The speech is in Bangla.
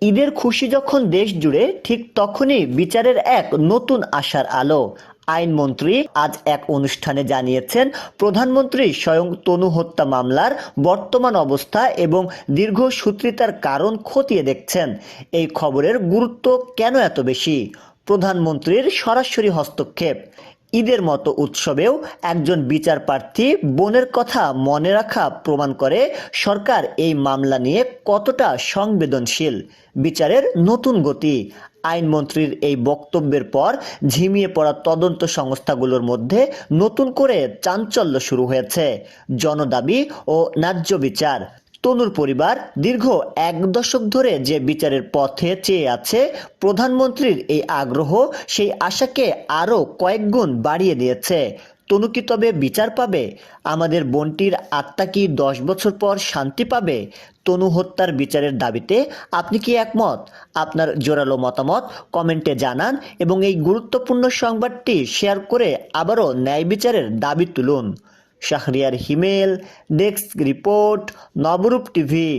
ঈদের খুশি যখন দেশ জুড়ে, ঠিক তখনই বিচারের এক নতুন আশার আলো। আইনমন্ত্রী আজ এক অনুষ্ঠানে জানিয়েছেন, প্রধানমন্ত্রী স্বয়ং তনু হত্যা মামলার বর্তমান অবস্থা এবং দীর্ঘসূত্রিতার কারণ খতিয়ে দেখছেন। এই খবরের গুরুত্ব কেন এত বেশি? প্রধানমন্ত্রীর সরাসরি হস্তক্ষেপ। ঈদের মতো উৎসবেও একজন বিচার প্রার্থী বোনের কথা মনে রাখা প্রমাণ করে সরকার এই মামলা নিয়ে কতটা সংবেদনশীল। বিচারের নতুন গতি। আইনমন্ত্রীর এই বক্তব্যের পর ঝিমিয়ে পড়া তদন্ত সংস্থাগুলোর মধ্যে নতুন করে চাঞ্চল্য শুরু হয়েছে। জনদাবি ও ন্যায্য বিচার। তনুর পরিবার দীর্ঘ 1 দশক ধরে যে বিচারের পথে চেয়ে আছে, প্রধানমন্ত্রীর এই আগ্রহ সেই আশাকে আরও কয়েক গুণ বাড়িয়ে দিয়েছে। তনু কি তবে বিচার পাবে? আমাদের বোনটির আত্মা কি 10 বছর পর শান্তি পাবে? তনু হত্যার বিচারের দাবিতে আপনি কি একমত? আপনার জোরালো মতামত কমেন্টে জানান এবং এই গুরুত্বপূর্ণ সংবাদটি শেয়ার করে আবারও ন্যায় বিচারের দাবি তুলুন। শাহরিয়ার হিমেল, ডেস্ক রিপোর্ট, নবরূপ টিভি।